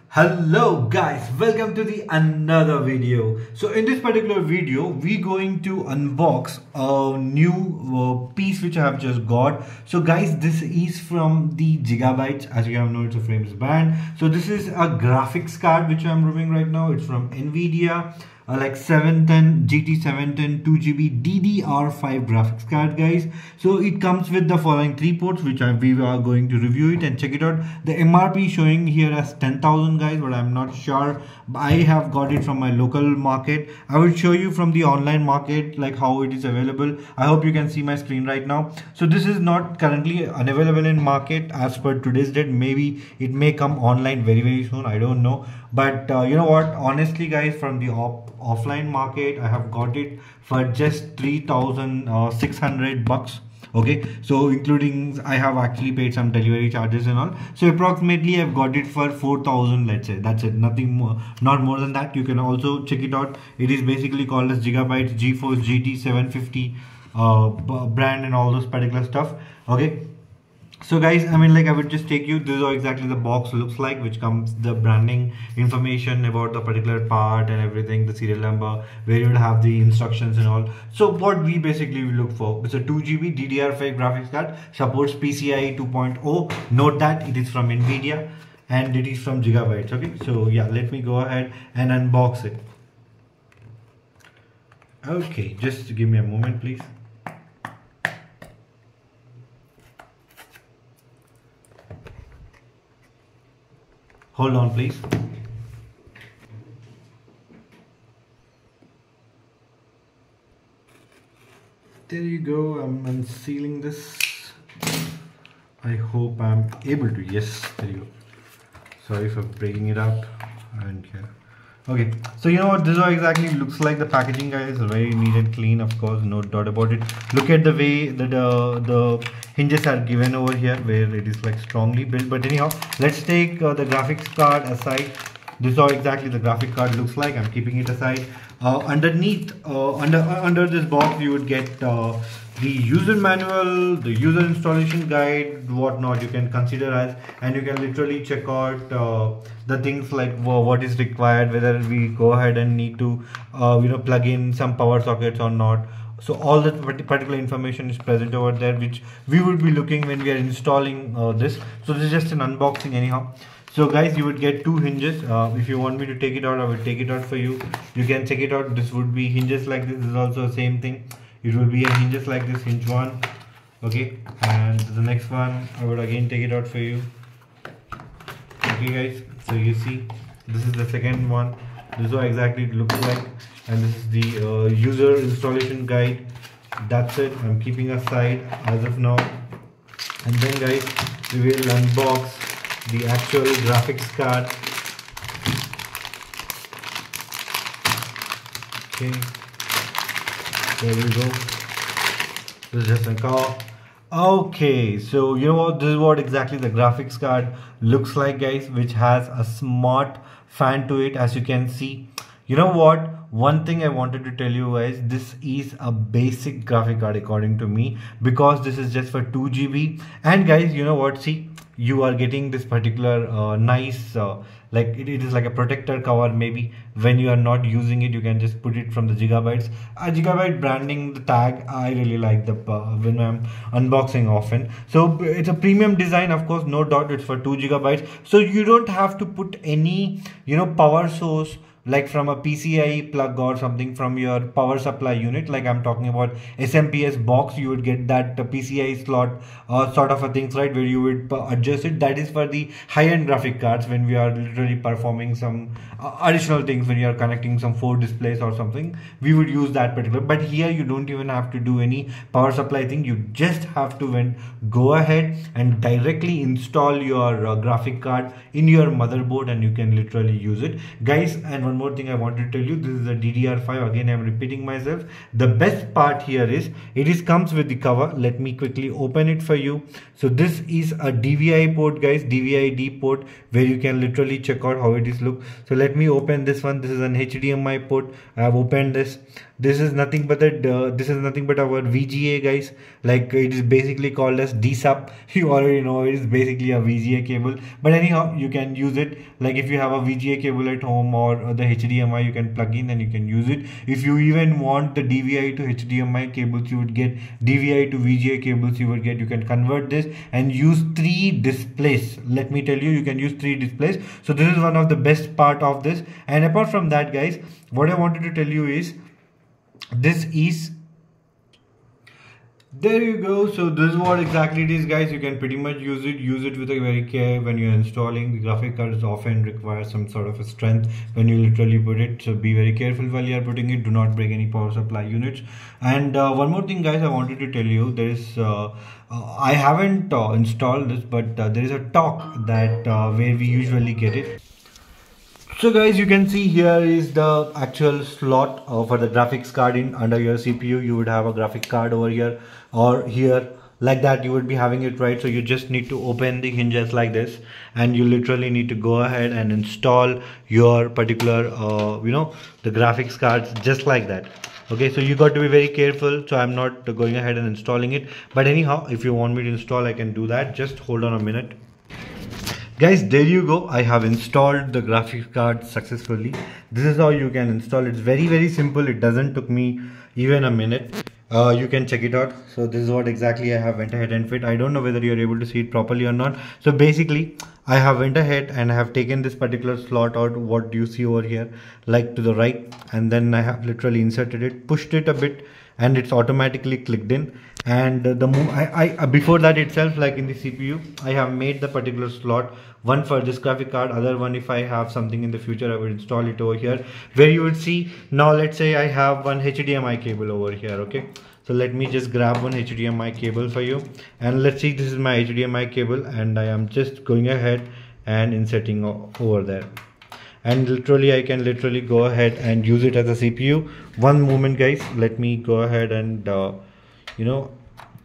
Hello guys, welcome to the another video. So in this particular video we're going to unbox a new piece which I have just got. So guys, this is from the Gigabyte. As you have known, it's a famous brand. So this is a graphics card which I'm reviewing right now. It's from Nvidia. Like 710 GT 710 2GB DDR5 graphics card, guys. So it comes with the following three ports which we are going to review it and check it out. The MRP showing here as 10,000, guys, but I'm not sure. I have got it from my local market. I will show you from the online market like how it is available. I hope you can see my screen right now. So this is not currently unavailable in market as per today's date. Maybe it may come online very soon, I don't know. But you know what, honestly guys, from the offline market I have got it for just 3,600 bucks. Okay, so including I have actually paid some delivery charges and all, so approximately I've got it for 4,000, let's say. That's it, nothing more, not more than that. You can also check it out. It is basically called as GIGABYTE GeForce GT 750 brand and all those particular stuff. Okay, so guys, I would just take you, this is how exactly the box looks like, which comes the branding information about the particular part and everything, the serial number, where you would have the instructions and all. So what we basically look for, it's a 2GB DDR5 graphics card, supports PCIe 2.0. Note that it is from Nvidia and it is from Gigabyte. Okay, so yeah, let me go ahead and unbox it. Okay, just give me a moment please. Hold on please. There you go. I'm unsealing this. I hope I'm able to. Yes, there you go. Sorry for breaking it up. And yeah. Okay, so you know what, this is how exactly it looks like. The packaging, guys, very neat and clean, of course, no doubt about it. Look at the way that the hinges are given over here, where it is like strongly built. But anyhow, let's take the graphics card aside. This is how exactly the graphic card looks like. I'm keeping it aside. Underneath, under this box, you would get the user manual, the user installation guide, whatnot you can consider as, and you can literally check out the things like what is required, whether we go ahead and need to plug in some power sockets or not. So all that particular information is present over there, which we would be looking when we are installing this. So this is just an unboxing anyhow. So guys, you would get two hinges. If you want me to take it out, I will take it out for you. You can check it out. This would be hinges like this. This is also the same thing. It will be a hinges like this, hinge one. Okay, and the next one I would again take it out for you. Okay guys, so you see, this is the second one. This is how exactly it looks like, and this is the user installation guide. That's it. I'm keeping aside as of now, and then guys, we will unbox the actual graphics card. Okay, there we go. This is just a car. Okay, so you know what, this is what exactly the graphics card looks like, guys, which has a smart fan to it, as you can see. You know what, one thing I wanted to tell you guys, this is a basic graphic card according to me, because this is just for 2GB. And guys, you know what, see, you are getting this particular nice like it is like a protector cover. Maybe when you are not using it, you can just put it from the Gigabytes. Gigabyte branding, the tag, I really like the when I'm unboxing often. So it's a premium design, of course, no doubt. It's for 2GB, so you don't have to put any power source like from a PCIe plug or something from your power supply unit. Like I'm talking about SMPS box, you would get that PCIe slot sort of a things, right, where you would adjust it. That is for the high-end graphic cards, when we are literally performing some additional things, when you are connecting some 4 displays or something, we would use that particular. But here you don't even have to do any power supply thing. You just have to go ahead and directly install your graphic card in your motherboard, and you can literally use it, guys. And one one more thing I wanted to tell you. This is a DDR5. Again, I'm repeating myself. The best part here is comes with the cover. Let me quickly open it for you. So this is a DVI port, guys, DVI-D port, where you can literally check out how it is look. So let me open this one. This is an HDMI port. I have opened this. This is nothing but our VGA, guys. Like, it is basically called as DSUP. You already know it is basically a VGA cable. But anyhow, you can use it. Like, if you have a VGA cable at home or the HDMI, you can plug in and you can use it. If you even want the DVI to HDMI cables, you would get DVI to VGA cables. You can convert this and use 3 displays. Let me tell you, you can use 3 displays. So this is one of the best part of this. And apart from that, guys, what I wanted to tell you is, this is, there you go. So this is what exactly it is, guys. You can pretty much use it with a very care when you're installing. The graphic cards often require some sort of a strength when you literally put it, so be very careful while you are putting it. Do not break any power supply units. And one more thing, guys, I wanted to tell you, there is I haven't installed this, but there is a talk that where we usually get it. So guys, you can see here is the actual slot for the graphics card in under your CPU. You would have a graphic card over here or here, like that. You would be having it, right? So you just need to open the hinges like this, and you literally need to go ahead and install your particular the graphics cards just like that. Okay, so you got to be very careful. So I'm not going ahead and installing it, but anyhow, if you want me to install, I can do that. Just hold on a minute. Guys, there you go. I have installed the graphics card successfully. This is how you can install. It's very simple. It doesn't took me even a minute. You can check it out. So this is what exactly I have went ahead and fit. I don't know whether you're able to see it properly or not. So basically, I have went ahead and I have taken this particular slot out, what you see over here, like to the right, and then I have literally inserted it, pushed it a bit, and it's automatically clicked in. And before that itself, like in the CPU, I have made the particular slot, one for this graphic card, other one if I have something in the future, I will install it over here, where you would see. Now let's say I have one HDMI cable over here. Okay, so let me just grab one HDMI cable for you, and let's see, this is my HDMI cable, and I am just going ahead and inserting over there. And literally I can literally go ahead and use it as a CPU. One moment, guys, let me go ahead and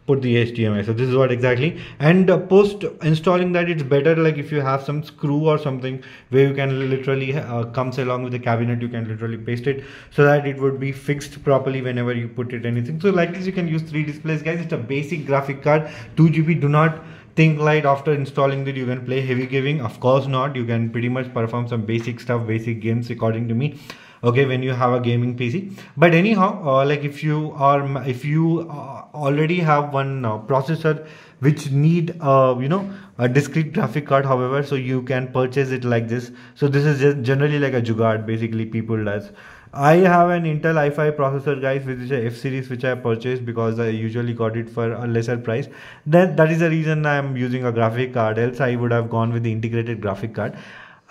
put the HDMI. So this is what exactly, and post installing that, it's better like if you have some screw or something where you can literally comes along with the cabinet, you can literally paste it so that it would be fixed properly whenever you put it anything. So like this, you can use 3 displays, guys. It's a basic graphic card, 2GB. Do not think like after installing that you can play heavy gaming. Of course not. You can pretty much perform some basic stuff, basic games, according to me, okay, when you have a gaming PC. But anyhow, like if you already have one processor which need a discrete graphic card, however, so you can purchase it like this. So this is just generally like a jugaad, basically people does. I have an Intel i5 processor, guys, which is a F series, which I purchased because I usually got it for a lesser price. Then that is the reason I am using a graphic card, else I would have gone with the integrated graphic card.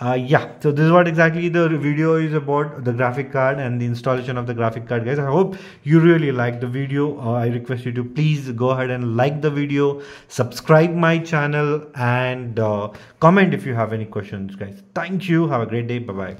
Yeah, so this is what exactly the video is about, the graphic card and the installation of the graphic card, guys. I hope you really liked the video. I request you to please go ahead and like the video, subscribe my channel, and comment if you have any questions, guys. Thank you. Have a great day. Bye bye.